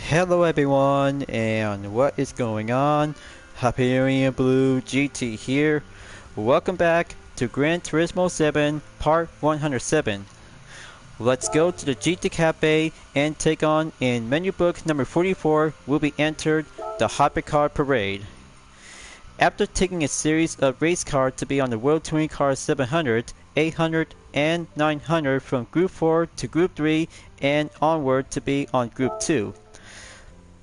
Hello everyone, and what is going on? Hyperion-Blue-GT here. Welcome back to Gran Turismo 7 Part 107. Let's go to the GT Cafe and take on in menu book number 44 will be entered the Hypercar Parade. After taking a series of race cars to be on the World Touring Car 700, 800, and 900 from Group 4 to Group 3 and onward to be on Group 2.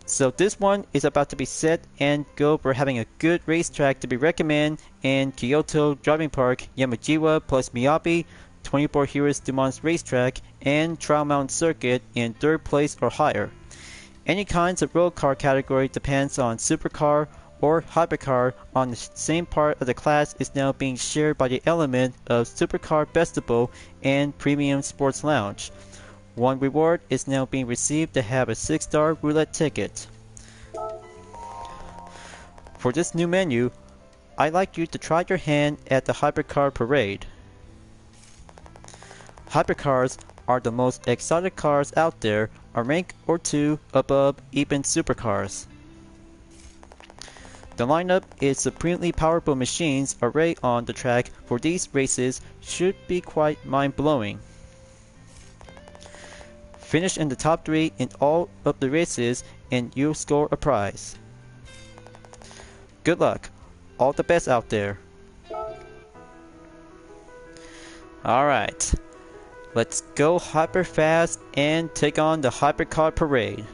So this one is about to be set and go for having a good racetrack to be recommended in Kyoto Driving Park, Yamajiwa plus Miyabi, 24 Heroes Dumont's racetrack, and Trial Mountain Circuit in 3rd place or higher. Any kinds of road car category depends on supercar or hypercar on the same part of the class is now being shared by the element of Supercar Festival and Premium Sports Lounge. One reward is now being received to have a 6-star roulette ticket. For this new menu, I'd like you to try your hand at the Hypercar Parade. Hypercars are the most exotic cars out there, a rank or two above even supercars. The lineup is supremely powerful machines arrayed on the track for these races should be quite mind-blowing. Finish in the top 3 in all of the races and you'll score a prize. Good luck. All the best out there. Alright. Let's go hyper fast and take on the Hypercar Parade.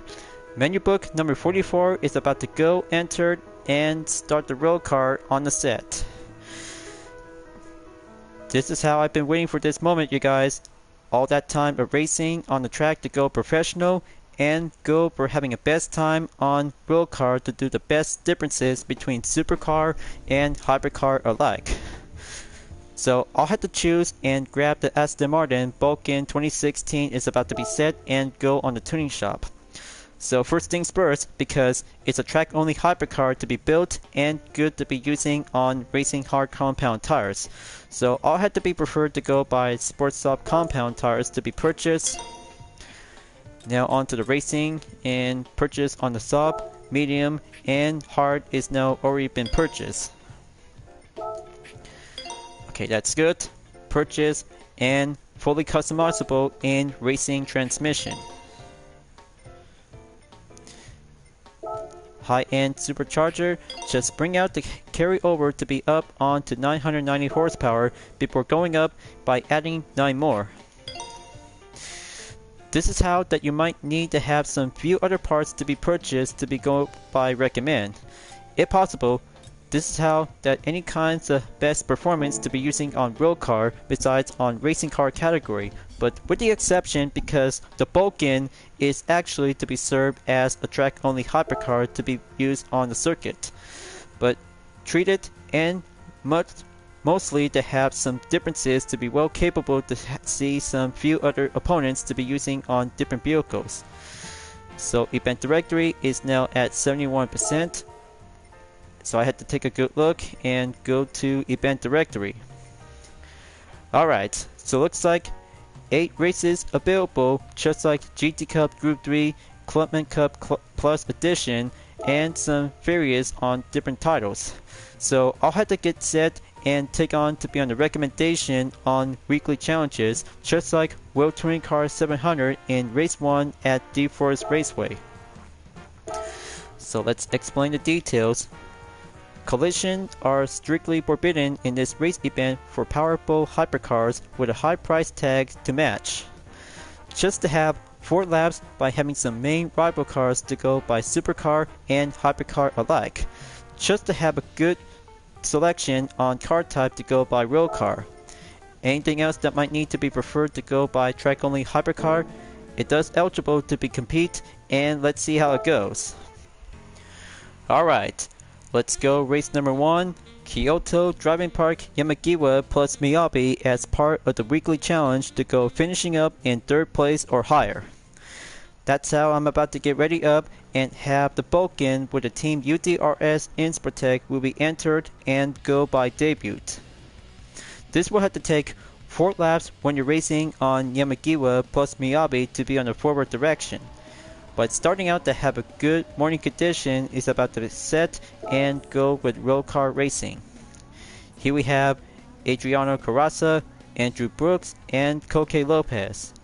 Menu book number 44 is about to go entered and start the road car on the set. This is how I've been waiting for this moment, you guys. All that time of racing on the track to go professional and go for having a best time on road car to do the best differences between supercar and hypercar alike. So I'll have to choose and grab the Aston Martin Vulcan 2016 is about to be set and go on the tuning shop. So first things first, because it's a track only hypercar to be built and good to be using on racing hard compound tires. So I'll have to be preferred to go by Sports Soft compound tires to be purchased. Now on to the racing and purchase on the soft, medium, and hard is now already been purchased. Okay, that's good. Purchase and fully customizable in racing transmission. High-end supercharger, just bring out the carryover to be up on to 990 horsepower before going up by adding 9 more. This is how that you might need to have some few other parts to be purchased to be go by recommend. If possible, this is how that any kinds of best performance to be using on road car besides on racing car category, but with the exception because the Vulcan is actually to be served as a track only hypercar to be used on the circuit, but treat it and mostly to have some differences to be well capable to see some few other opponents to be using on different vehicles. So event directory is now at 71%. So I had to take a good look and go to event directory. Alright, so looks like 8 races available, just like GT Cup Group 3, Clubman Cup Plus Edition, and some various on different titles. So I'll have to get set and take on to be on the recommendation on weekly challenges, just like World Touring Car 700 in Race 1 at D-Forest Raceway. So let's explain the details. Collisions are strictly forbidden in this race event for powerful hypercars with a high price tag to match. Just to have 4 laps by having some main rival cars to go by supercar and hypercar alike. Just to have a good selection on car type to go by road car. Anything else that might need to be preferred to go by track only hypercar, it does eligible to be compete, and let's see how it goes. Alright. Let's go race number 1, Kyoto Driving Park Yamagiwa plus Miyabi as part of the weekly challenge to go finishing up in 3rd place or higher. That's how I'm about to get ready up and have the Vulcan with the Team UDRS Inspirtech will be entered and go by debut. This will have to take 4 laps when you're racing on Yamagiwa plus Miyabi to be on the forward direction. but starting out to have a good morning condition is about to set and go with road car racing. Here we have Adriano Carrasa, Andrew Brooks, and Coque Lopez.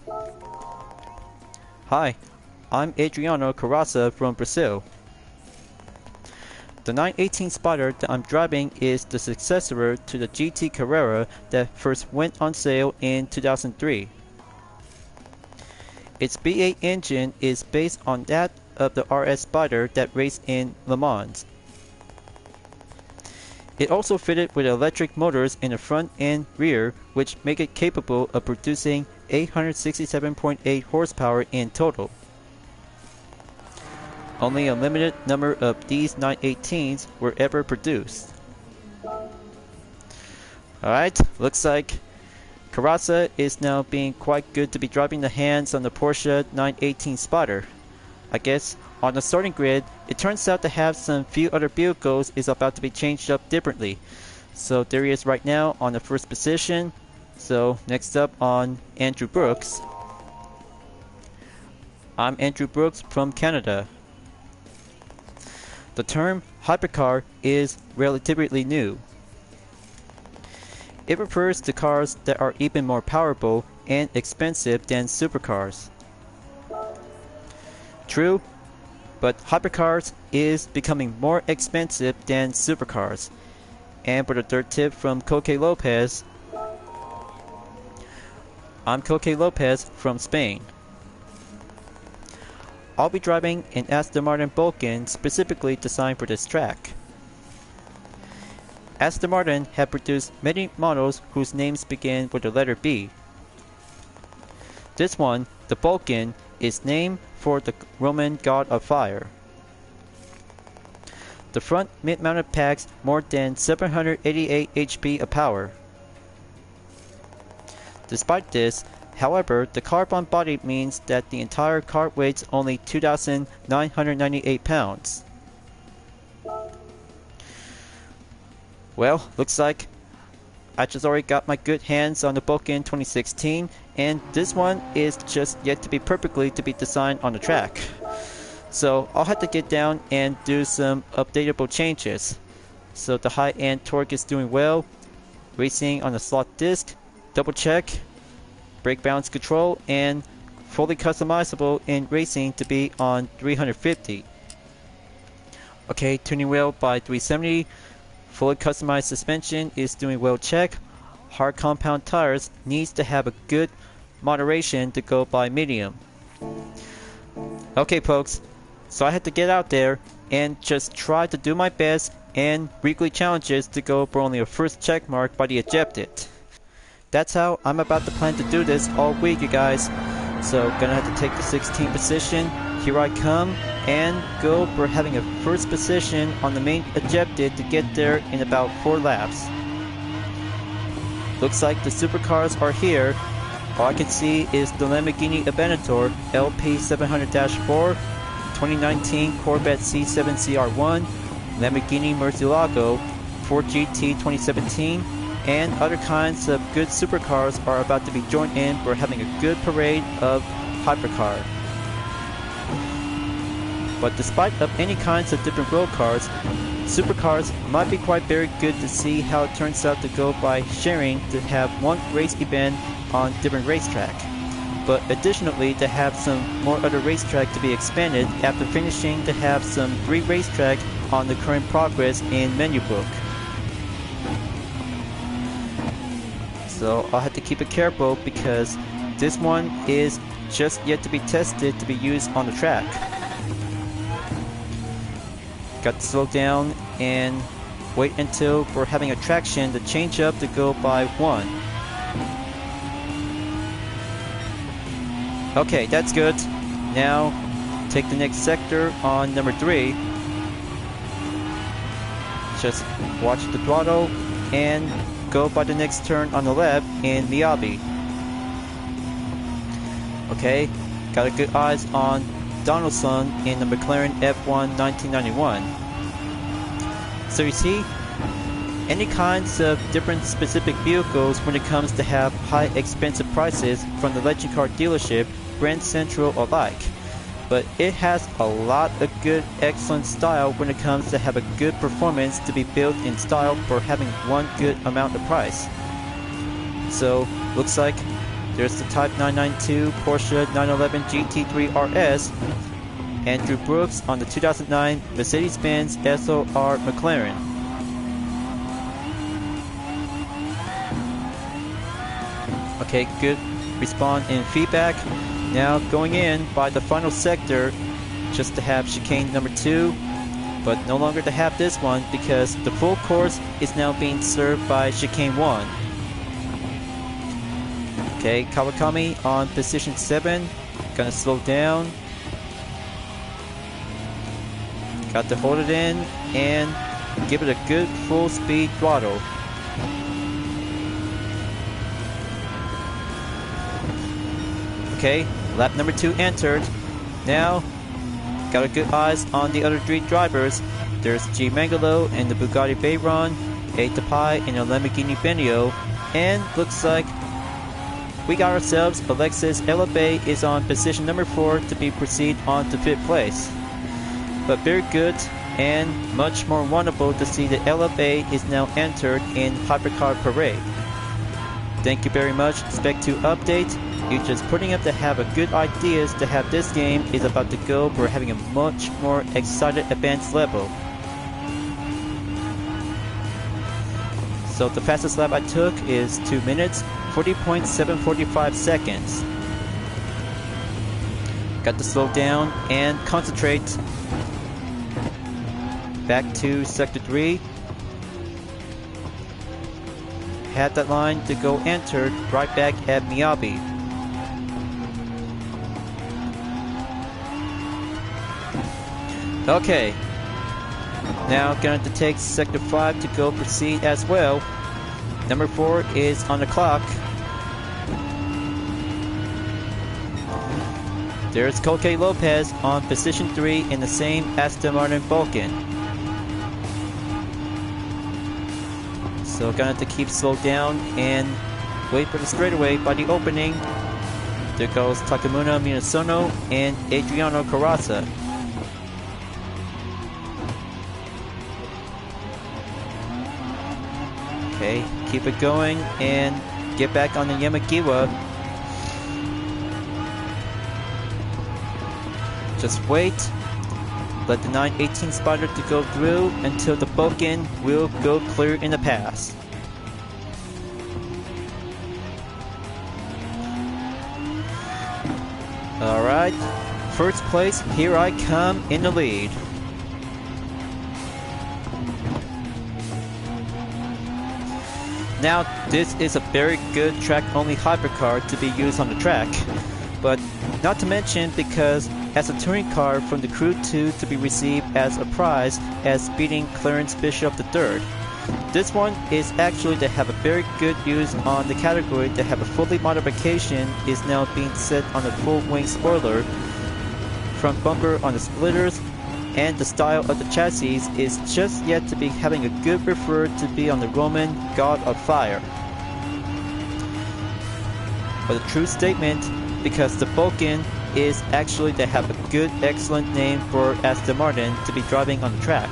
Hi, I'm Adriano Carrasa from Brazil. The 918 Spider that I'm driving is the successor to the GT Carrera that first went on sale in 2003. Its V8 engine is based on that of the RS Spider that raced in Le Mans. It also fitted with electric motors in the front and rear, which make it capable of producing 867.8 horsepower in total. Only a limited number of these 918s were ever produced. Alright, looks like Carrasa is now being quite good to be dropping the hands on the Porsche 918 Spider. I guess on the starting grid, it turns out to have some few other vehicles is about to be changed up differently. So there he is right now on the first position. So next up on Andrew Brooks. I'm Andrew Brooks from Canada. The term hypercar is relatively new. It refers to cars that are even more powerful and expensive than supercars. True, but hypercars is becoming more expensive than supercars. And for the third tip from Coque Lopez, I'm Coque Lopez from Spain. I'll be driving an Aston Martin Vulcan specifically designed for this track. Aston Martin have produced many models whose names begin with the letter B. This one, the Vulcan, is named for the Roman god of fire. The front mid-mounted packs more than 788 HP of power. Despite this, however, the carbon body means that the entire car weighs only 2,998 pounds. Well, looks like I just already got my good hands on the Vulcan 2016, and this one is just yet to be perfectly to be designed on the track. So I'll have to get down and do some updatable changes. So the high-end torque is doing well, racing on the slot disc, double check, brake balance control, and fully customizable in racing to be on 350. Okay, tuning wheel by 370, fully customized suspension is doing well check. Hard compound tires needs to have a good moderation to go by medium. Okay folks, so I had to get out there and just try to do my best and weekly challenges to go for only a first check mark by the ejected. That's how I'm about to plan to do this all week, you guys. So gonna have to take the 16th position. Here I come and go for having a first position on the main ejected to get there in about 4 laps. Looks like the supercars are here. All I can see is the Lamborghini Aventador LP700-4, 2019 Corvette C7 CR1, Lamborghini Murcielago 4GT 2017, and other kinds of good supercars are about to be joined in for having a good parade of hypercar. But despite of any kinds of different road cars, supercars might be quite very good to see how it turns out to go by sharing to have one race event on different racetrack. But additionally to have some more other racetrack to be expanded after finishing to have some 3 racetrack on the current progress in menu book. So I'll have to keep it careful because this one is just yet to be tested to be used on the track. Got to slow down and wait until we're having a traction to change up to go by 1. Okay, that's good. Now take the next sector on number 3. Just watch the throttle and go by the next turn on the left in Miyabi. Okay, got a good eyes on Donaldson in the McLaren F1 1991. So you see, any kinds of different specific vehicles when it comes to have high expensive prices from the legend car dealership, Grand Central alike. but it has a lot of good, excellent style when it comes to have a good performance to be built in style for having one good amount of price. So, looks like there's the Type 992 Porsche 911 GT3 RS, Andrew Brooks on the 2009 Mercedes-Benz SOR McLaren. Okay, good response and feedback. Now going in by the final sector, just to have chicane number 2, but no longer to have this one because the full course is now being served by chicane 1. Okay, Kawakami on position 7, gonna slow down. Got to hold it in and give it a good full speed throttle. Okay, lap number 2 entered. Now, got a good eyes on the other 3 drivers. There's G Mangalo and the Bugatti Veyron, A Tapai and a Lamborghini Benio, and looks like we got ourselves Alexis Elabe is on position number 4 to be proceed on to 5th place. But very good and much more wonderful to see that Elabe is now entered in Hypercar Parade. Thank you very much. Spec 2 update. You're just putting up to have a good ideas to have this game is about to go for having a much more excited advanced level. So the fastest lap I took is 2 minutes, 40.745 seconds. Got to slow down and concentrate. Back to sector 3. Had that line to go entered right back at Miyabi. Okay, now going to take sector 5 to go proceed as well. Number 4 is on the clock. There's Koke Lopez on position 3 in the same Aston Martin Vulcan. So gonna have to keep slow down and wait for the straightaway by the opening. There goes Takamuna Minasono and Adriano Carrazza. Okay, keep it going and get back on the Yamagiwa. Just wait. Let the 918 Spider to go through until the Vulcan will go clear in the pass. Alright, first place, here I come in the lead. Now, this is a very good track-only hypercar to be used on the track, but not to mention because as a touring car from the Crew 2 to be received as a prize as beating Clarence Bishop III. This one is actually to have a very good use on the category to have a fully modification is now being set on the full wing spoiler, front bumper on the splitters, and the style of the chassis is just yet to be having a good referred to be on the Roman God of Fire. But a true statement because the Vulcan is actually to have a good, excellent name for Aston Martin to be driving on the track.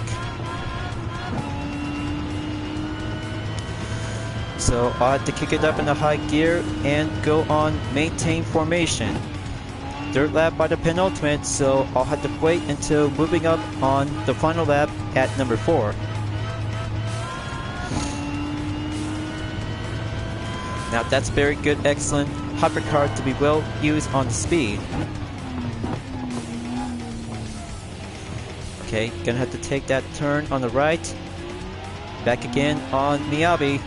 So I'll have to kick it up in the high gear and go on maintain formation. Third lap by the penultimate, so I'll have to wait until moving up on the final lap at number 4. Now that's very good, excellent hypercar to be well used on the speed. Okay, gonna have to take that turn on the right. Back again on Miyabi.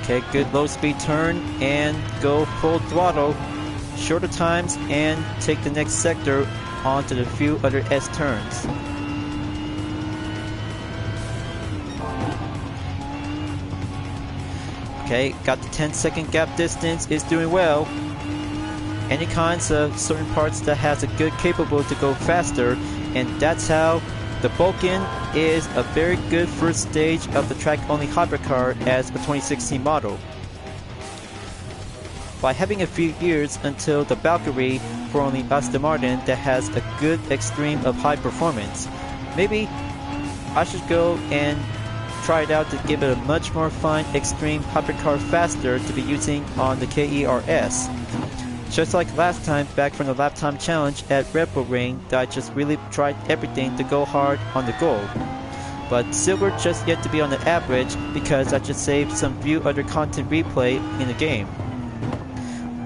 Okay, good low speed turn and go full throttle. Shorter times and take the next sector onto the few other S turns. Okay, got the 10-second gap distance, is doing well. Any kinds of certain parts that has a good capable to go faster, and that's how the Vulcan is a very good first stage of the track-only hypercar as a 2016 model. by having a few years until the Valkyrie for only Aston Martin that has a good extreme of high performance. Maybe I should go and try it out to give it a much more fun extreme hypercar faster to be using on the KERS. Just like last time back from the lap time challenge at Red Bull Ring, that I just really tried everything to go hard on the gold. But silver just yet to be on the average because I just saved some few other content replay in the game.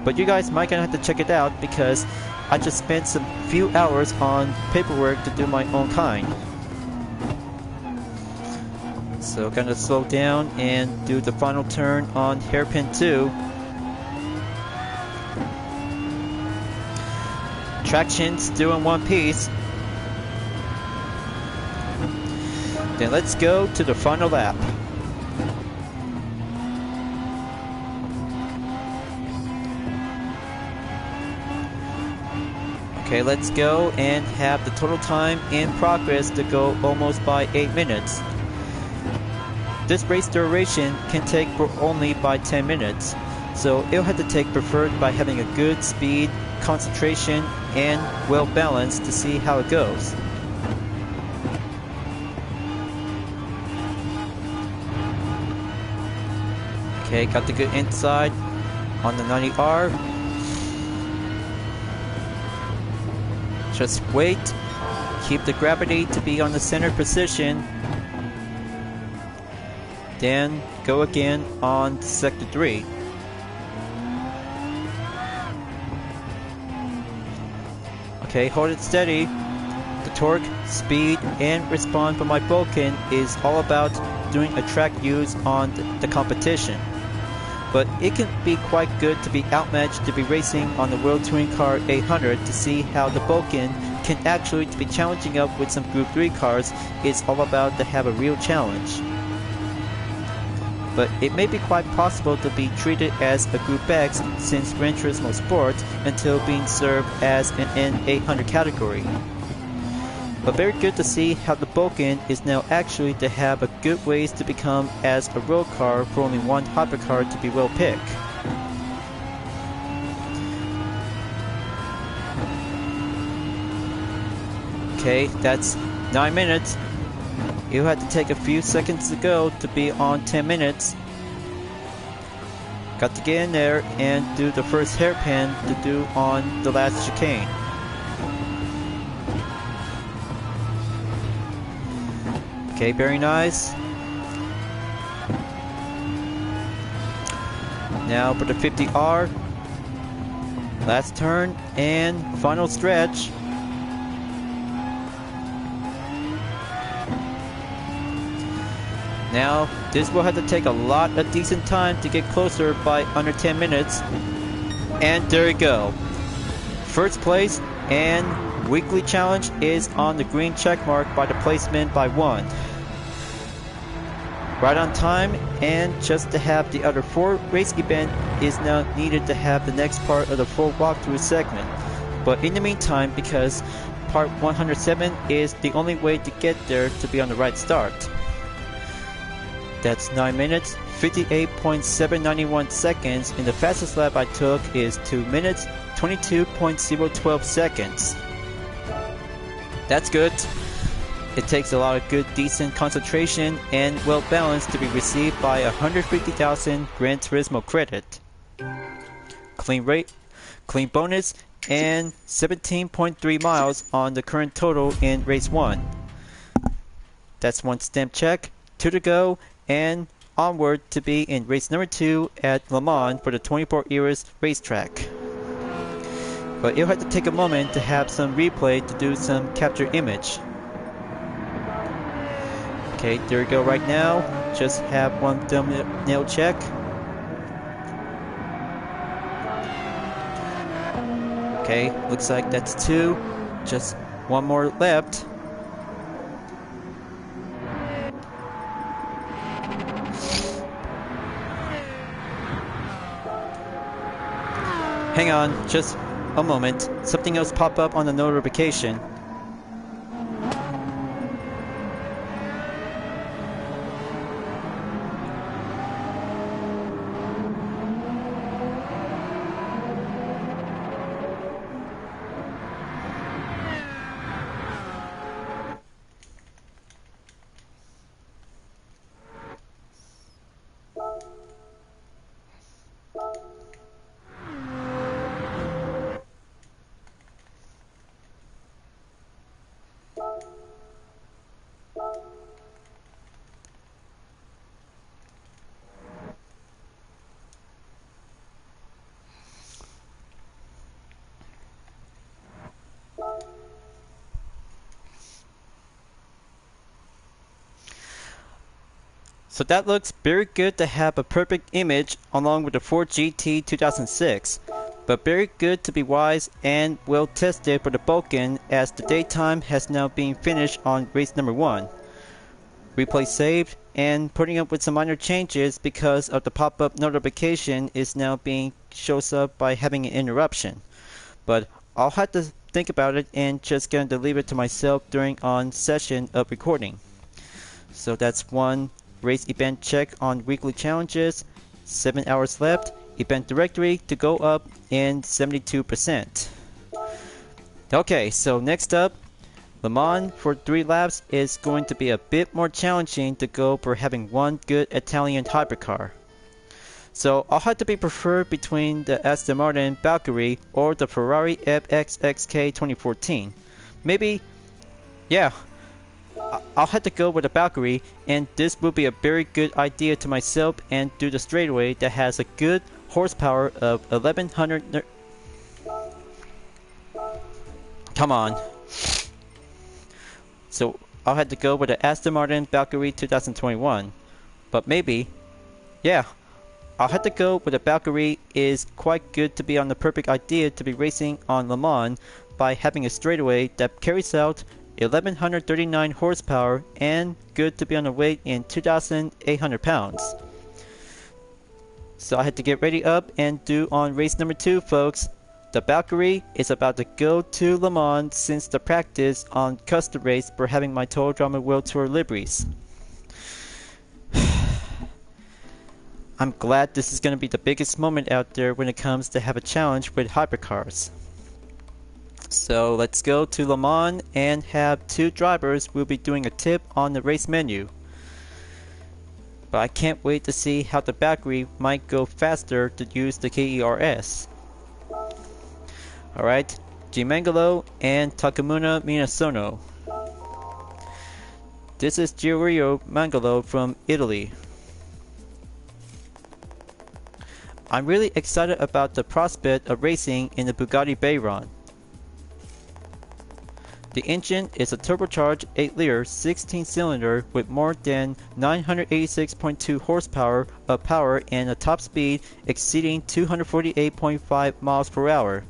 But you guys might gonna have to check it out because I just spent some few hours on paperwork to do my own kind. So gonna slow down and do the final turn on hairpin 2. Traction still in one piece. Then let's go to the final lap. Okay, let's go and have the total time in progress to go almost by 8 minutes. This race duration can take for only by 10 minutes, so it'll have to take preferred by having a good speed, concentration, and well balanced to see how it goes. Okay, got the good inside on the 90R. Just wait, keep the gravity to be on the center position, then go again on sector 3. Okay, hold it steady. The torque, speed, and respawn from my Vulcan is all about doing a track use on the competition. But it can be quite good to be outmatched to be racing on the World Touring Car 800 to see how the Vulcan can actually to be challenging up with some Group 3 cars. It's all about to have a real challenge. But it may be quite possible to be treated as a Group X since Gran Turismo Sport until being served as an N800 category. But very good to see how the Vulcan is now actually to have a good ways to become as a road car for only one hypercar to be well picked. Okay, that's 9 minutes. You had to take a few seconds to go to be on 10 minutes. Got to get in there and do the first hairpin to do on the last chicane. Okay, very nice. Now for the 50R. Last turn and final stretch. Now, this will have to take a lot of decent time to get closer by under 10 minutes. And there you go. First place and weekly challenge is on the green check mark by the placement by 1. Right on time, and just to have the other 4 race event is now needed to have the next part of the full walkthrough segment. But in the meantime, because part 107 is the only way to get there to be on the right start. That's 9 minutes, 58.791 seconds, and the fastest lap I took is 2 minutes, 22.012 seconds. That's good. It takes a lot of good, decent concentration and well balanced to be received by 150,000 Gran Turismo credit. Clean rate, clean bonus, and 17.3 miles on the current total in race 1. That's 1 stamp check, 2 to go, and onward to be in race number 2 at Le Mans for the 24 Eras racetrack. But it'll have to take a moment to have some replay to do some capture image. Okay, there we go right now. Just have 1 thumbnail check. Okay, looks like that's 2. Just 1 more left. Hang on, just a moment. Something else popped up on the notification. So that looks very good to have a perfect image along with the Ford GT 2006, but very good to be wise and well tested for the Vulcan, as the daytime has now been finished on race number 1. Replay saved and putting up with some minor changes because of the pop-up notification is now being shows up by having an interruption. But I'll have to think about it and just going to leave it to myself during on session of recording. So that's one race event check on weekly challenges, 7 hours left, event directory to go up in 72%. Okay, so next up, Le Mans for 3 laps is going to be a bit more challenging to go for having one good Italian hypercar. So I'll have to be preferred between the Aston Martin Valkyrie or the Ferrari FXXK 2014. Maybe, yeah, I'll have to go with the Valkyrie, and this will be a very good idea to myself and do the straightaway that has a good horsepower of 1100. Come on. So I'll have to go with the Aston Martin Valkyrie 2021. But maybe, yeah, I'll have to go with the Valkyrie is quite good to be on the perfect idea to be racing on Le Mans by having a straightaway that carries out 1139 horsepower and good to be on the weight in 2,800 pounds. So I had to get ready up and do on race number 2, folks. The Valkyrie is about to go to Le Mans since the practice on custom race for having my Total Drama World Tour liveries. I'm glad this is going to be the biggest moment out there when it comes to have a challenge with hypercars. So let's go to Le Mans and have 2 drivers. We'll be doing a tip on the race menu. But I can't wait to see how the Valkyrie might go faster to use the KERS. Alright, G Mangalo and Takamuna Minasono. This is Giorgio Mangalo from Italy. I'm really excited about the prospect of racing in the Bugatti Veyron. The engine is a turbocharged 8-liter 16-cylinder with more than 986.2 horsepower of power and a top speed exceeding 248.5 miles per hour.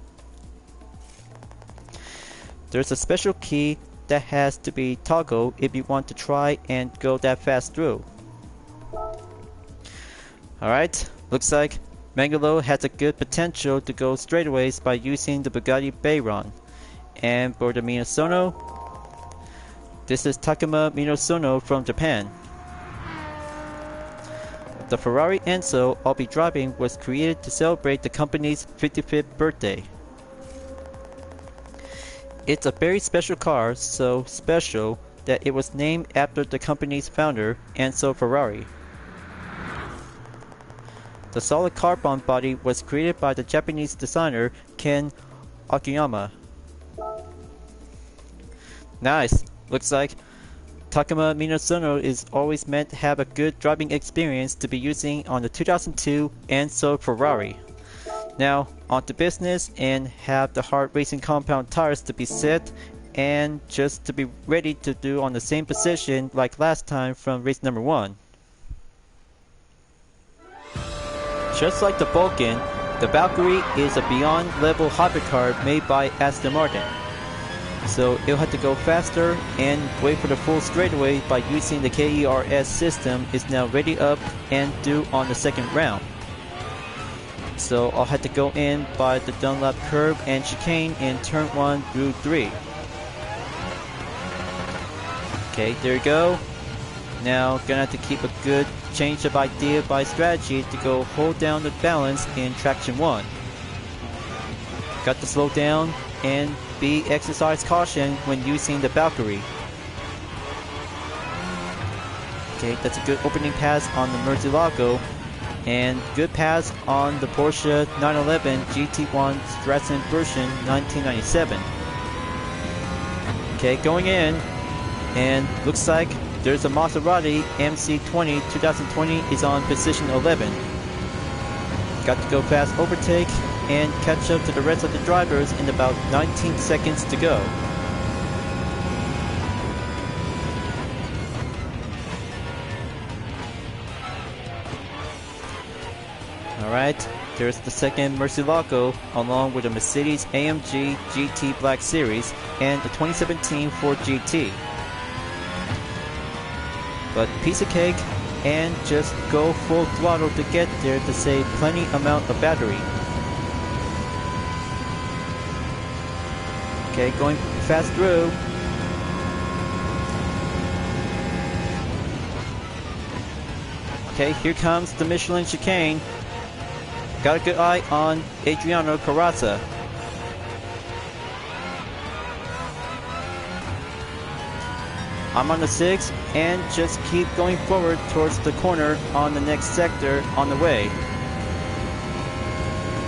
There's a special key that has to be toggled if you want to try and go that fast through. Alright, looks like Mangalo has a good potential to go straightaways by using the Bugatti Veyron. And for the Minasono, this is Takuma Minasono from Japan. The Ferrari Enzo I'll be driving was created to celebrate the company's 55th birthday. It's a very special car, so special that it was named after the company's founder, Enzo Ferrari. The solid carbon body was created by the Japanese designer Ken Akiyama. Nice! Looks like Takuma Minasono is always meant to have a good driving experience to be using on the 2002 Enzo Ferrari. Now, on to business and have the hard racing compound tires to be set and just to be ready to do on the same position like last time from race number 1. Just like the Vulcan, the Valkyrie is a beyond level hypercar made by Aston Martin. So it'll have to go faster and wait for the full straightaway by using the KERS system is now ready up and due on the second round. So I'll have to go in by the Dunlap curve and chicane in turn 1 through 3. Okay, there you go. Now gonna have to keep a good change of idea by strategy to go hold down the balance in traction 1. Got to slow down and exercise caution when using the Valkyrie. Okay, that's a good opening pass on the Murcielago and good pass on the Porsche 911 GT1 Stratton version 1997. Okay, going in, and looks like there's a Maserati MC20 2020 is on position 11. Got to go fast overtake and catch up to the rest of the drivers in about 19 seconds to go. Alright, there's the second Murcielago along with a Mercedes AMG GT Black Series and the 2017 Ford GT. But piece of cake, and just go full throttle to get there to save plenty amount of battery. Okay, going fast through. Okay, here comes the Michelin chicane. Got a good eye on Adriano Carrazza. I'm on the 6 and just keep going forward towards the corner on the next sector on the way.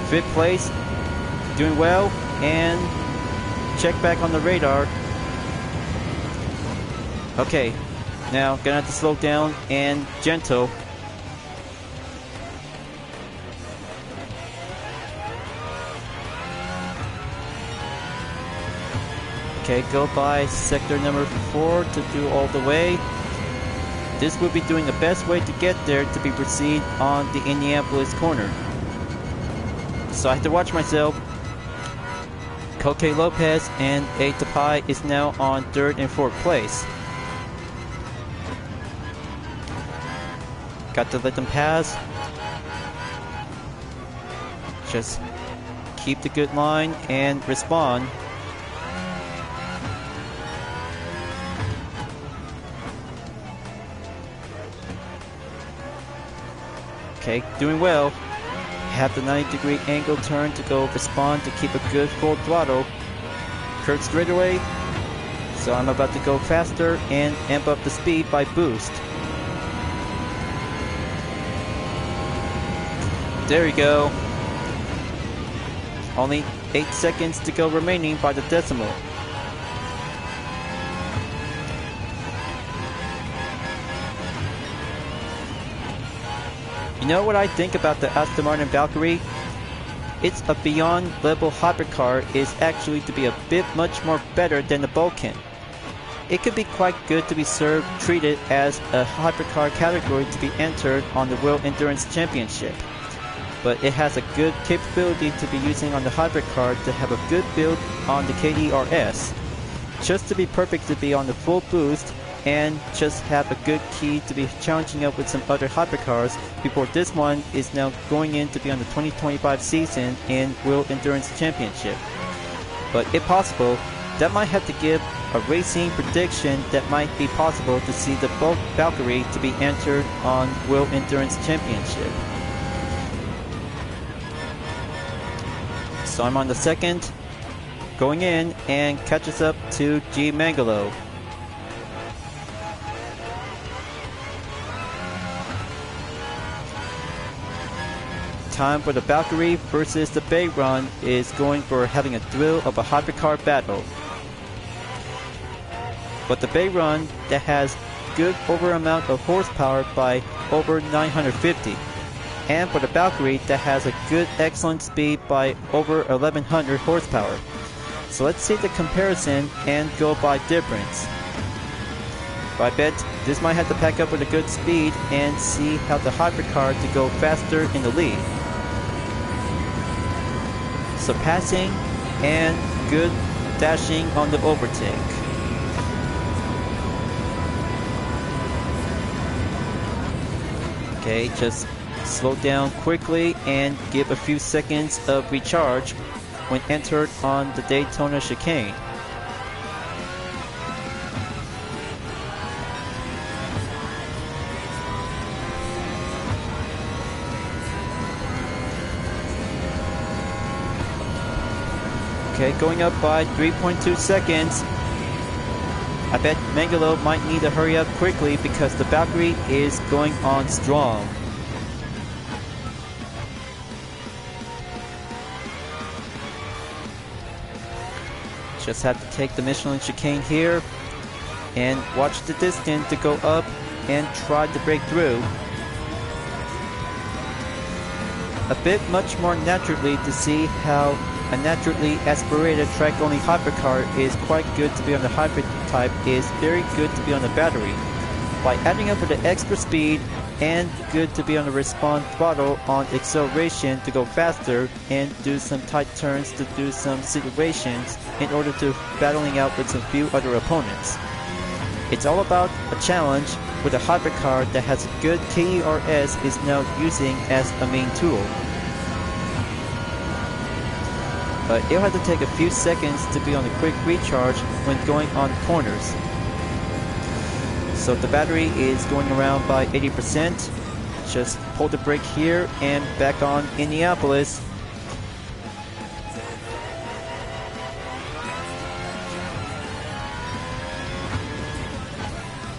5th place, doing well, and check back on the radar. Okay, now gonna have to slow down and gentle. Okay, go by sector number 4 to do all the way. This will be doing the best way to get there to be proceed on the Indianapolis corner. So I have to watch myself. Coque Lopez and A Tapai is now on 3rd and 4th place. Got to let them pass. Just keep the good line and respond. Okay, doing well. Have the 90-degree angle turn to go respond to keep a good full throttle. Curved straightaway. So I'm about to go faster and amp up the speed by boost. There we go. Only 8 seconds to go remaining by the decimal. You know what I think about the Aston Martin Valkyrie? It's a beyond level hypercar is actually to be a bit much more better than the Vulcan. It could be quite good to be treated as a hypercar category to be entered on the World Endurance Championship. But it has a good capability to be using on the hypercar to have a good build on the KDRS. Just to be perfect to be on the full boost and just have a good key to be challenging up with some other hypercars before this one is now going in to be on the 2025 season in World Endurance Championship. But if possible, that might have to give a racing prediction that might be possible to see the Valkyrie to be entered on World Endurance Championship. So I'm on the 2nd, going in and catches up to G Mangalo. Time for the Valkyrie versus the Bayron is going for having a thrill of a hypercar battle. But the Bayron that has good over amount of horsepower by over 950, and for the Valkyrie that has a good excellent speed by over 1100 horsepower. So let's see the comparison and go by difference. But I bet this might have to pack up with a good speed and see how the hypercar to go faster in the lead. So passing and good dashing on the overtake. Okay, just slow down quickly and give a few seconds of recharge when entered on the Daytona chicane. Okay, going up by 3.2 seconds. I bet Mangalo might need to hurry up quickly because the Valkyrie is going on strong. Just have to take the Michelin chicane here and watch the distance to go up and try to break through. A bit much more naturally to see how a naturally aspirated track-only hypercar is quite good to be on the hybrid type is very good to be on the battery. By adding up with the extra speed and good to be on the respawn throttle on acceleration to go faster and do some tight turns to do some situations in order to battling out with some few other opponents. It's all about a challenge with a hypercar that has a good KERS is now using as a main tool. But it'll have to take a few seconds to be on a quick recharge when going on corners. So the battery is going around by 80%. Just pull the brake here and back on Indianapolis.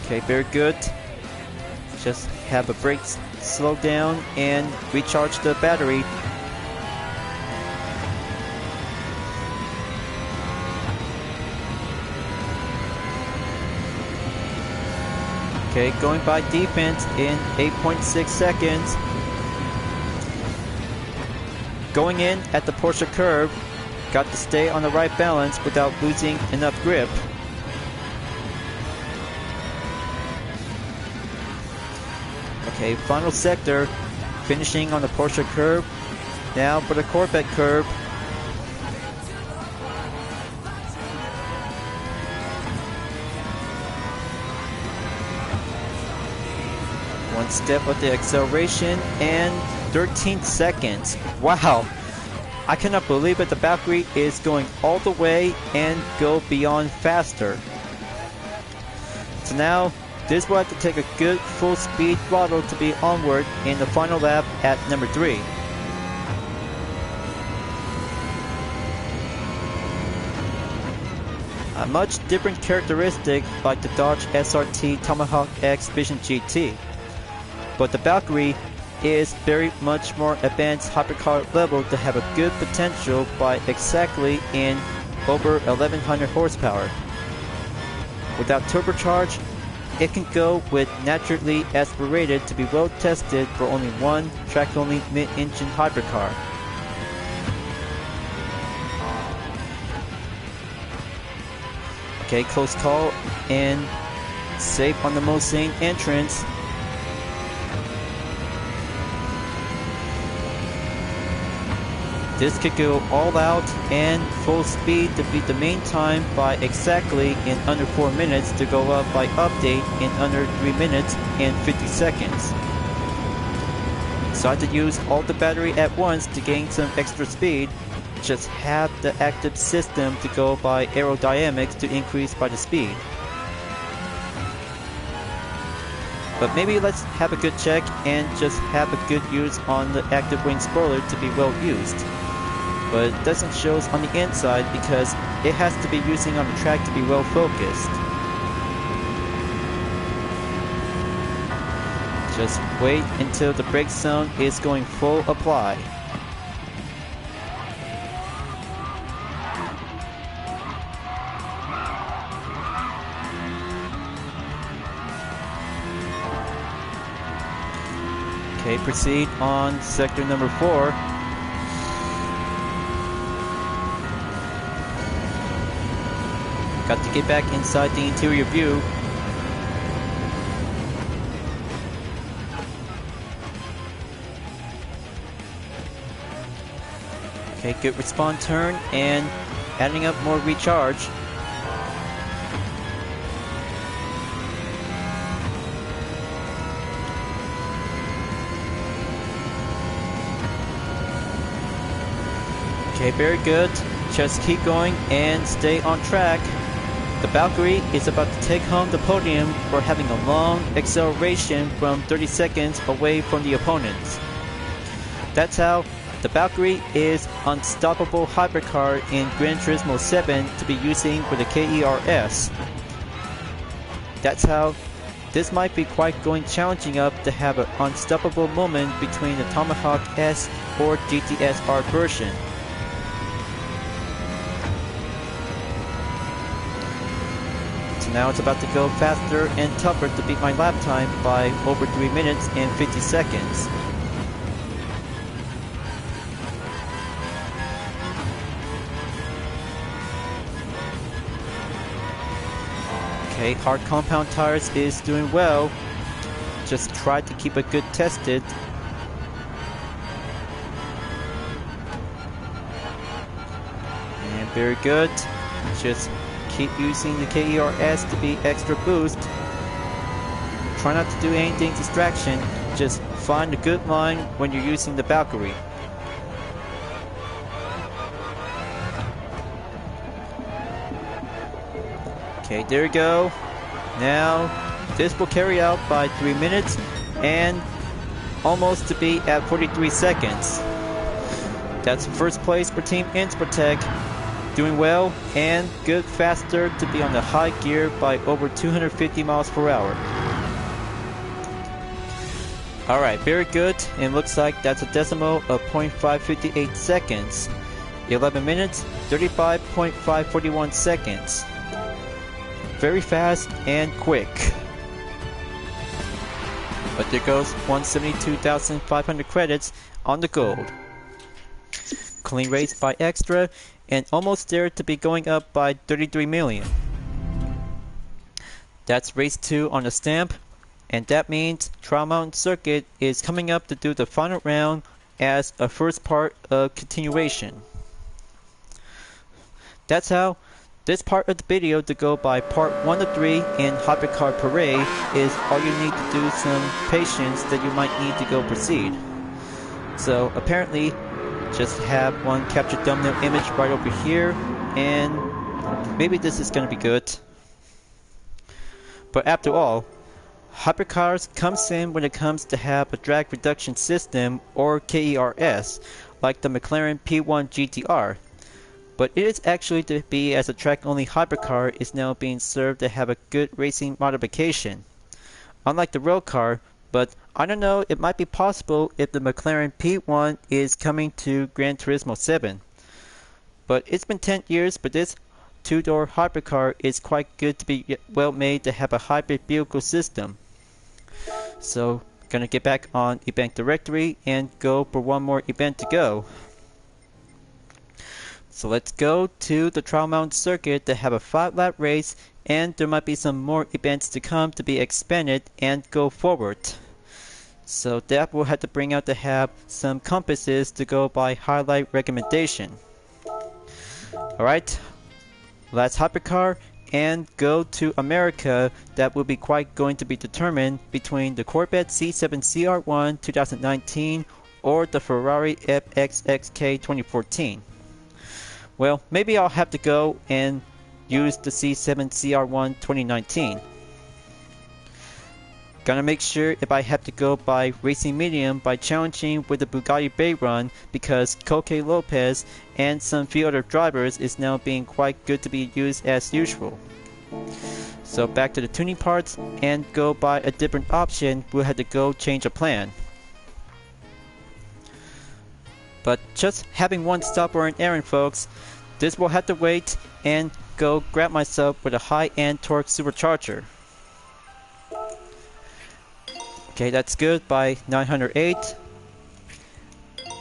Okay, very good. Just have a brake slow down and recharge the battery. Okay, going by defense in 8.6 seconds. Going in at the Porsche curve, got to stay on the right balance without losing enough grip. Okay, final sector, finishing on the Porsche curve. Now for the Corvette curve. One step with the acceleration and 13 seconds. Wow! I cannot believe it, the Valkyrie is going all the way and go beyond faster. So now, this will have to take a good full speed throttle to be onward in the final lap at number 3. A much different characteristic like the Dodge SRT Tomahawk X Vision GT. But the Valkyrie is very much more advanced hypercar level to have a good potential by exactly in over 1100 horsepower. Without turbocharge, it can go with naturally aspirated to be well tested for only one track-only mid-engine hypercar. Okay, close call and safe on the Mulsanne entrance. This could go all out and full speed to beat the main time by exactly in under 4 minutes to go up by update in under 3 minutes and 50 seconds. So I had to use all the battery at once to gain some extra speed. Just have the active system to go by aerodynamics to increase by the speed. But maybe let's have a good check and just have a good use on the active wing spoiler to be well used. But it doesn't show us on the inside because it has to be using on the track to be well focused. Just wait until the brake zone is going full apply. Okay, proceed on sector number 4. Got to get back inside the interior view. Okay, good respawn turn and adding up more recharge. Okay, very good. Just keep going and stay on track. The Valkyrie is about to take home the podium for having a long acceleration from 30 seconds away from the opponents. That's how the Valkyrie is unstoppable hypercar in Gran Turismo 7 to be using for the KERS. That's how this might be quite going challenging up to have an unstoppable moment between the Tomahawk S or GTS-R version. Now it's about to go faster and tougher to beat my lap time by over 3 minutes and 50 seconds. Okay, hard compound tires is doing well. just try to keep it good tested. And very good. Just keep using the KERS to be extra boost. Try not to do anything distraction. Just find a good line when you're using the Valkyrie. Okay, there you go. Now, this will carry out by 3 minutes and almost to be at 43 seconds. That's first place for Team Inspirotech. Doing well and good faster to be on the high gear by over 250 miles per hour. Alright, very good. And looks like that's a decimal of 0.558 seconds. 11 minutes, 35.541 seconds. Very fast and quick. But there goes 172,500 credits on the gold. Clean race by Extra and almost there to be going up by 33 million. That's race 2 on the stamp, and that means Trial Mountain Circuit is coming up to do the final round as a first part of continuation. That's how this part of the video to go by part 1 to 3 in Hypercar Parade is all you need to do some patience that you might need to go proceed. So apparently just have one capture thumbnail image right over here and maybe this is going to be good. But after all, Hypercars comes in when it comes to have a drag reduction system or KERS like the McLaren P1 GTR. But it is actually to be as a track-only hypercar is now being served to have a good racing modification. Unlike the road car, but I don't know, it might be possible if the McLaren P1 is coming to Gran Turismo 7. But it's been 10 years, but this two-door hypercar is quite good to be well made to have a hybrid vehicle system. So, gonna get back on event directory and go for one more event to go. So let's go to the Trial Mountain Circuit to have a 5-lap race, and there might be some more events to come to be expanded and go forward. So that will have to bring out to have some compasses to go by highlight recommendation. Alright, last hypercar and go to America. That will be quite going to be determined between the Corvette C7 CR1 2019 or the Ferrari FXXK 2014. Well, maybe I'll have to go and use the C7 CR1 2019. Gonna make sure if I have to go by Racing Medium by challenging with the Bugatti Veyron because Coque Lopez and some few other drivers is now being quite good to be used as usual. So back to the tuning parts and go by a different option. We'll have to go change a plan. But just having one stop or an errand, folks, this will have to wait and go grab myself with a high-end torque supercharger. Okay, that's good by 908.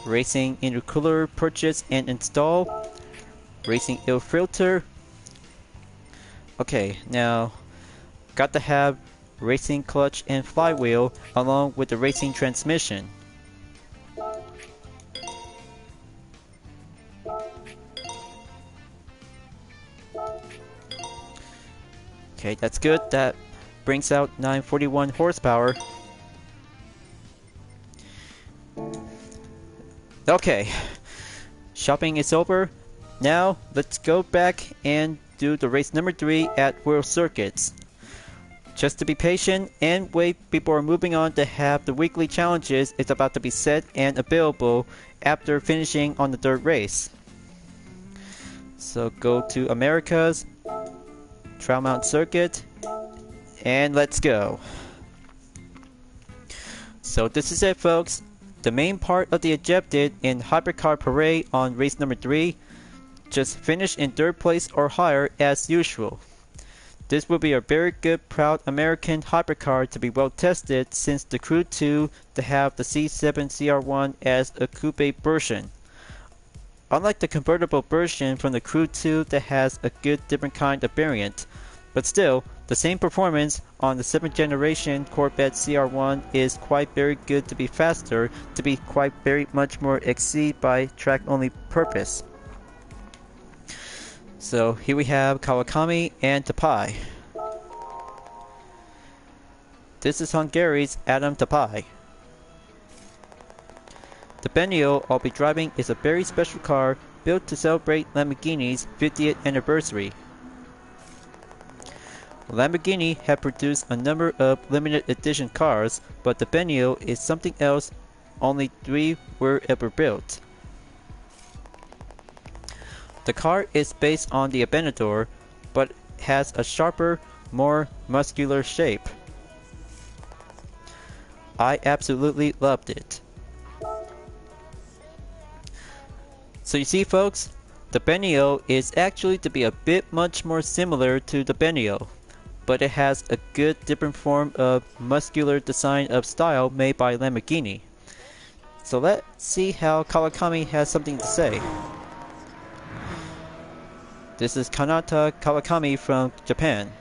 Racing intercooler purchase and install. Racing ill filter. Okay, now got to have racing clutch and flywheel along with the racing transmission. Okay, that's good. That brings out 941 horsepower. Okay, shopping is over. Now let's go back and do the race number 3 at World Circuits. Just to be patient and wait, people are moving on to have the weekly challenges is about to be set and available after finishing on the 3rd race. So go to Americas, Trial Mountain Circuit, and let's go. So this is it, folks. The main part of the objective in Hypercar Parade on race number 3. Just finish in 3rd place or higher as usual. This will be a very good, proud American hypercar to be well tested since the Crew 2 to have the C7 CR1 as a coupe version. Unlike the convertible version from the Crew 2 that has a good different kind of variant. But still, The same performance on the 7th generation Corvette CR1 is quite very good to be faster, to be quite very much more exceed by track only purpose. So here we have Kawakami and Tapai. This is Hungary's Adam Tapai. The Benio I'll be driving is a very special car built to celebrate Lamborghini's 50th anniversary. Lamborghini had produced a number of limited edition cars, but the Benio is something else. Only 3 were ever built. The car is based on the Aventador, but has a sharper, more muscular shape. I absolutely loved it. So you see folks, the Benio is actually to be a bit much more similar to the Benio, but it has a good different form of muscular design of style made by Lamborghini. So let's see how Kawakami has something to say. This is Kanata Kawakami from Japan.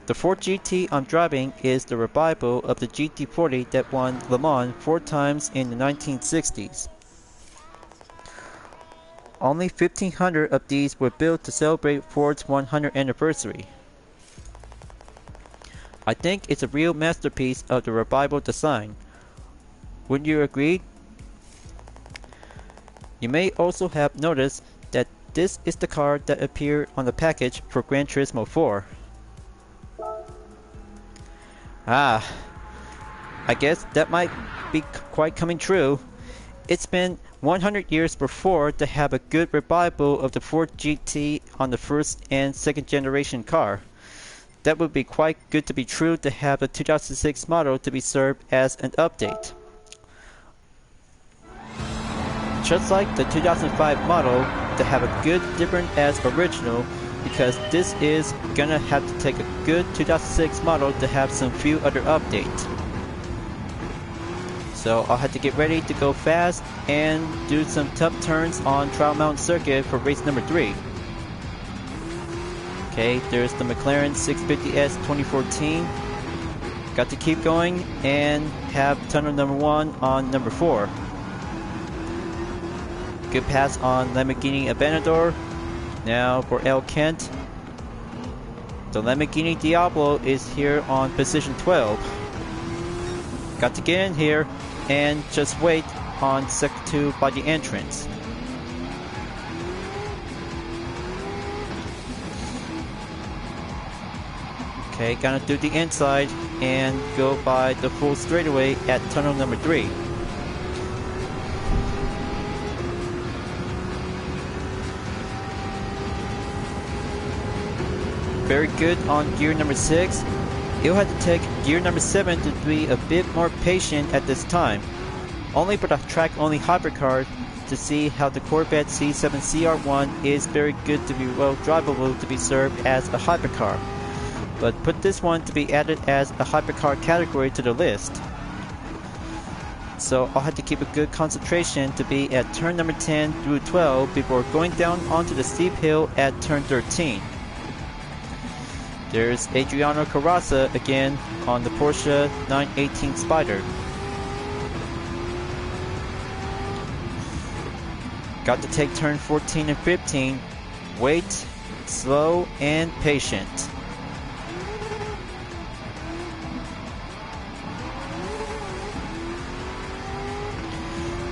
The Ford GT I'm driving is the revival of the GT40 that won Le Mans 4 times in the 1960s. Only 1,500 of these were built to celebrate Ford's 100th anniversary. I think it's a real masterpiece of the revival design. Wouldn't you agree? You may also have noticed that this is the car that appeared on the package for Gran Turismo 4. I guess that might be quite coming true. It's been 100 years before to have a good revival of the Ford GT on the 1st and 2nd generation car. That would be quite good to be true to have the 2006 model to be served as an update. Just like the 2005 model to have a good different as original, because this is gonna have to take a good 2006 model to have some few other updates. So I'll have to get ready to go fast and do some tough turns on Trial Mountain Circuit for race number 3. Okay, there's the McLaren 650S 2014. Got to keep going and have tunnel number 1 on number 4. Good pass on Lamborghini Aventador. Now for El Kent. The Lamborghini Diablo is here on position 12. Got to get in here and just wait on sector 2 by the entrance. Okay, gonna do the inside and go by the full straightaway at tunnel number 3. Very good on gear number 6. You'll have to take gear number 7 to be a bit more patient at this time. Only for the track only hypercar to see how the Corvette C7 CR1 is very good to be well drivable to be served as a hypercar. But put this one to be added as a hypercar category to the list. So I'll have to keep a good concentration to be at turn number 10 through 12 before going down onto the steep hill at turn 13. There's Adriano Carrozza again on the Porsche 918 Spider. Got to take turn 14 and 15. Wait, slow, and patient.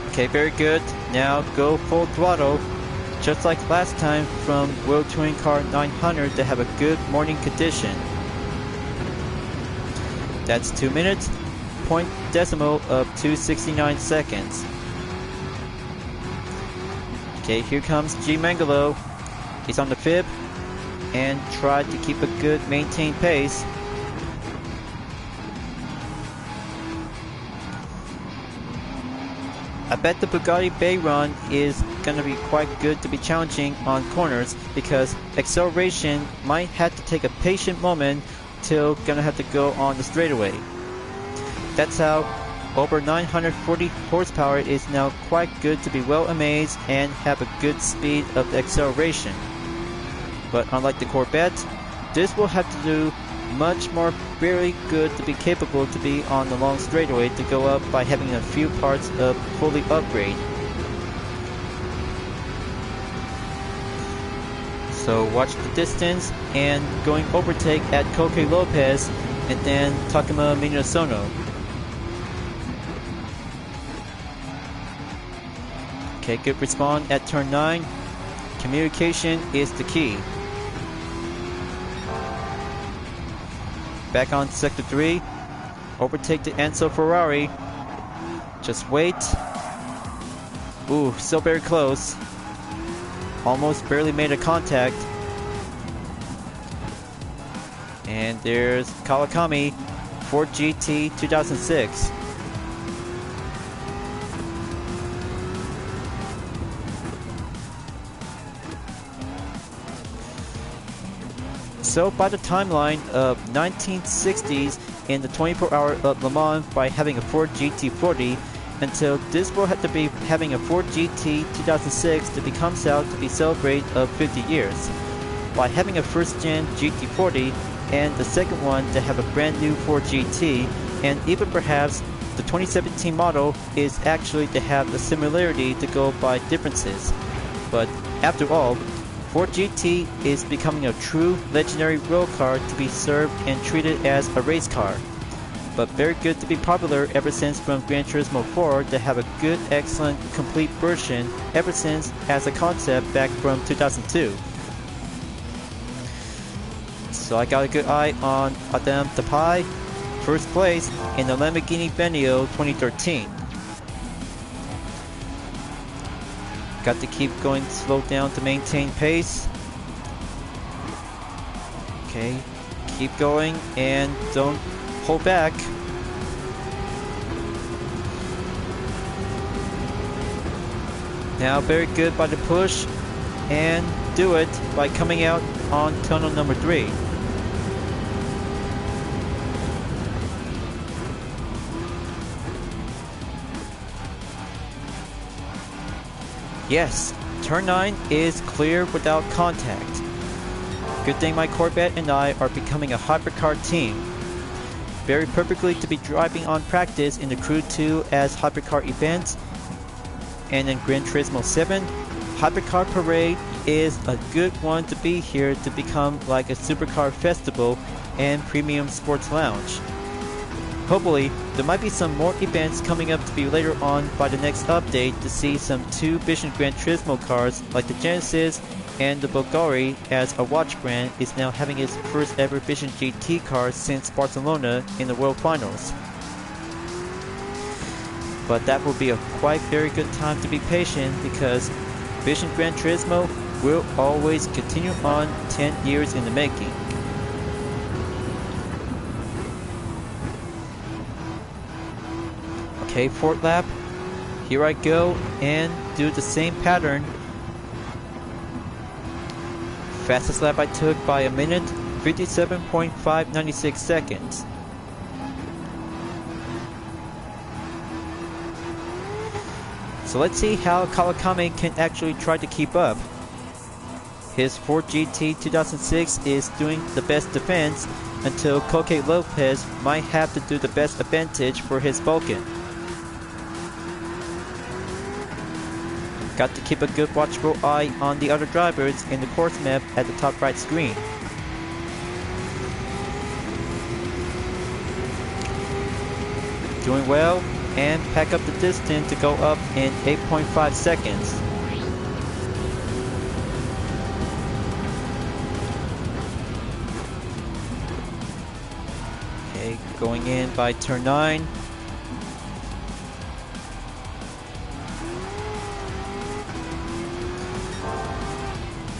Okay, very good. Now go full throttle. Just like last time from World Touring Car 900 to have a good morning condition. That's 2 minutes, point decimal of 269 seconds. Okay, here comes G Mangalo. He's on the fib and tried to keep a good maintained pace. I bet the Bugatti Veyron is going to be quite good to be challenging on corners because acceleration might have to take a patient moment till going to have to go on the straightaway. That's how over 940 horsepower is now quite good to be well amazed and have a good speed of acceleration. But unlike the Corvette, this will have to do much more very good to be capable to be on the long straightaway to go up by having a few parts of fully upgrade. So watch the distance and going overtake at Koke Lopez and then Takuma Minasono. Okay, good respawn at turn 9. Communication is the key. Back on sector 3. Overtake the Enzo Ferrari. Just wait. Ooh, so very close. Almost barely made a contact. And there's Kawakami, Ford GT 2006. So by the timeline of 1960s in the 24-hour of Le Mans by having a Ford GT40 until this will have to be having a Ford GT 2006 to become out to be celebrate of 50 years. By having a first-gen GT40 and the second one to have a brand new Ford GT, and even perhaps the 2017 model is actually to have the similarity to go by differences. But after all, Ford GT is becoming a true legendary road car to be served and treated as a race car. But very good to be popular ever since from Gran Turismo 4 to have a good, excellent, complete version ever since as a concept back from 2002. So I got a good eye on Adem Tapai, first place in the Lamborghini Venio 2013. Got to keep going slow down to maintain pace. Okay, keep going and don't hold back. Now very good by the push and do it by coming out on tunnel number 3. Yes, turn 9 is clear without contact. Good thing my Corvette and I are becoming a Hypercar team. Very perfectly to be driving on practice in the Crew 2 as Hypercar events. And in Gran Turismo 7, Hypercar Parade is a good one to be here to become like a supercar festival and premium sports lounge. Hopefully, there might be some more events coming up to be later on by the next update to see some 2 Vision Gran Turismo cars like the Genesis and the Bulgari, as a watch brand is now having its first ever Vision GT car since Barcelona in the World Finals. But that will be a quite very good time to be patient because Vision Gran Turismo will always continue on 10 years in the making. Okay, fourth lap. Here I go and do the same pattern. Fastest lap I took by a minute, 57.596 seconds. So let's see how Kawakami can actually try to keep up. His Ford GT 2006 is doing the best defense until Koke Lopez might have to do the best advantage for his Vulcan. Got to keep a good watchful eye on the other drivers in the course map at the top right screen. Doing well and pack up the distance to go up in 8.5 seconds. Okay, going in by turn 9.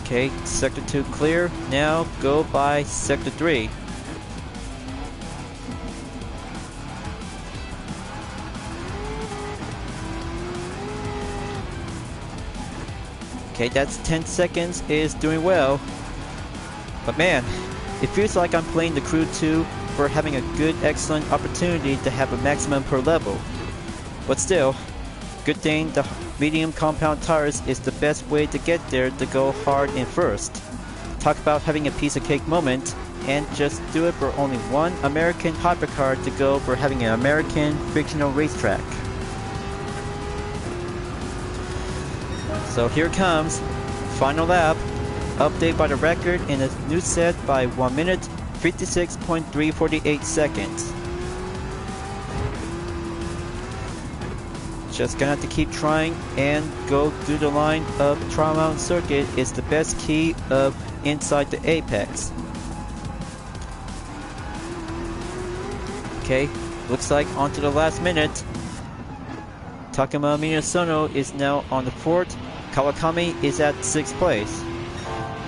Okay, sector 2 clear. Now go by sector 3. Okay, that's 10 seconds, is doing well. But man, it feels like I'm playing the Crew 2 for having a good, excellent opportunity to have a maximum per level. But still, good thing the medium compound tires is the best way to get there to go hard in first. Talk about having a piece of cake moment. and just do it for only one American hypercar to go for having an American fictional racetrack. So here it comes, final lap, update by the record in a new set by 1 minute 56.348 seconds. Just gonna have to keep trying and go through the line of Trial Mountain Circuit is the best key of inside the apex. Okay, looks like onto the last minute. Takuma Minasono is now on the 4th. Kawakami is at 6th place.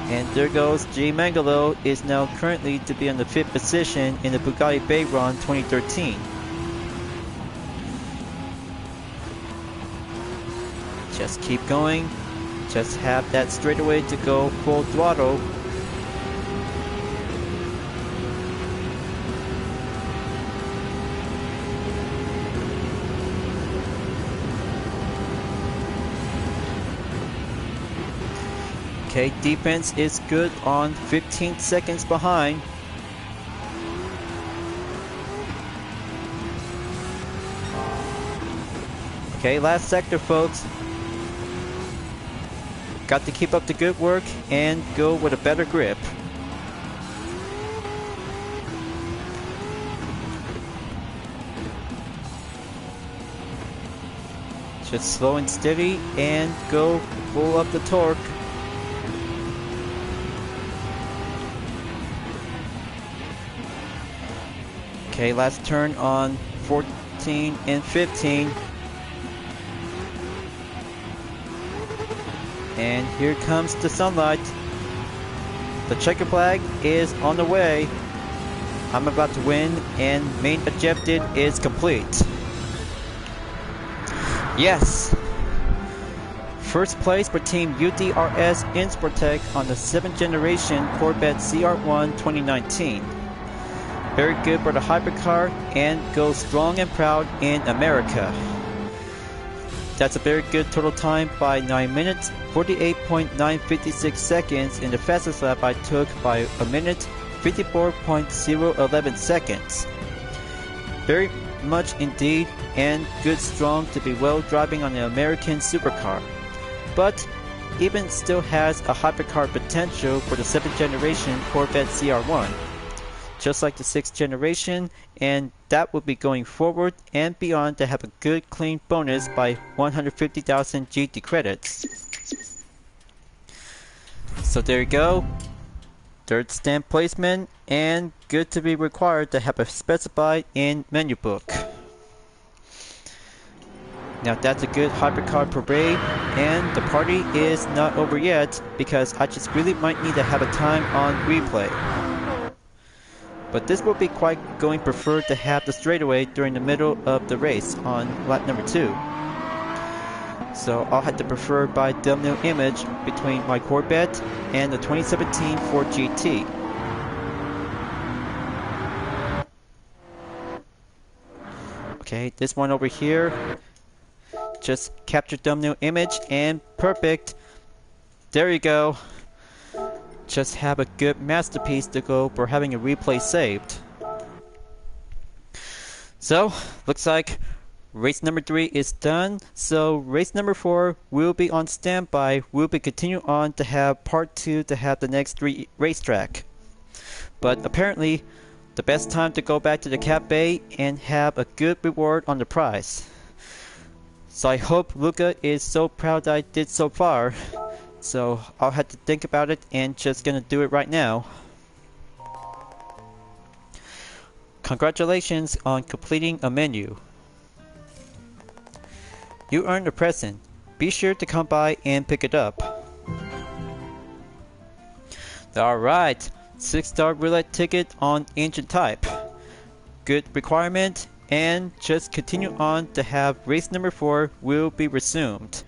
And there goes G Mangalo is now currently to be in the 5th position in the Bugatti Veyron 2013. Just keep going. Just have that straightaway to go full throttle. Okay, defense is good on 15 seconds behind. Okay, last sector, folks. Got to keep up the good work and go with a better grip. Just slow and steady and go full up the torque. Okay, last turn on 14 and 15. And here comes the sunlight. The checker flag is on the way. I'm about to win and main objective is complete. Yes! First place for Team UDRS in Sportec on the 7th generation Corvette CR1 2019. Very good for the hypercar and goes strong and proud in America. That's a very good total time by 9 minutes, 48.956 seconds in the fastest lap I took by a minute, 54.011 seconds. Very much indeed and good strong to be well driving on the American supercar. But even still has a hypercar potential for the 7th generation Corvette CR1. Just like the 6th generation, and that will be going forward and beyond to have a good clean bonus by 150,000 GT credits. So there you go, 3rd stamp placement and good to be required to have a specified in menu book. Now that's a good hypercar parade and the party is not over yet because I just really might need to have a time on replay. But this will be quite going preferred to have the straightaway during the middle of the race on lap number 2. So I'll have to prefer by thumbnail image between my Corvette and the 2017 Ford GT. Okay, this one over here, just capture thumbnail image and perfect. There you go. Just have a good masterpiece to go for having a replay saved. So, looks like race number 3 is done. So, race number 4 will be on standby. We'll be continuing on to have part 2 to have the next 3 racetrack. But apparently, the best time to go back to the cafe and have a good reward on the prize. So I hope Luca is so proud that I did so far. So I'll have to think about it and just gonna do it right now. Congratulations on completing a menu. You earned a present. Be sure to come by and pick it up. Alright, 6-star roulette ticket on engine type. Good requirement and just continue on to have race number 4 will be resumed.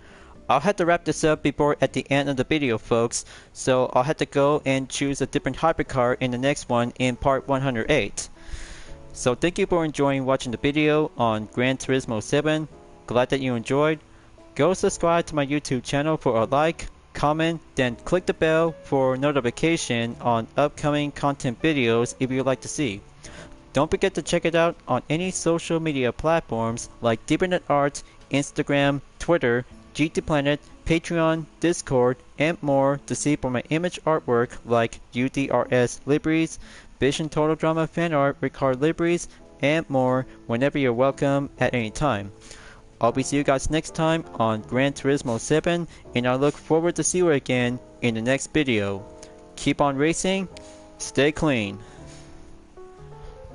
I'll have to wrap this up before at the end of the video, folks, so I'll have to go and choose a different hypercar in the next one in part 108. So thank you for enjoying watching the video on Gran Turismo 7. Glad that you enjoyed. Go subscribe to my YouTube channel for a like, comment, comment, then click the bell for notification on upcoming content videos if you'd like to see. Don't forget to check it out on any social media platforms like Deepernet Arts, Instagram, Twitter, GT Planet, Patreon, Discord, and more to see for my image artwork like UDRS liveries, Vision Total Drama fan art with card liveries, and more whenever you're welcome at any time. I'll be see you guys next time on Gran Turismo 7, and I look forward to see you again in the next video. Keep on racing, stay clean.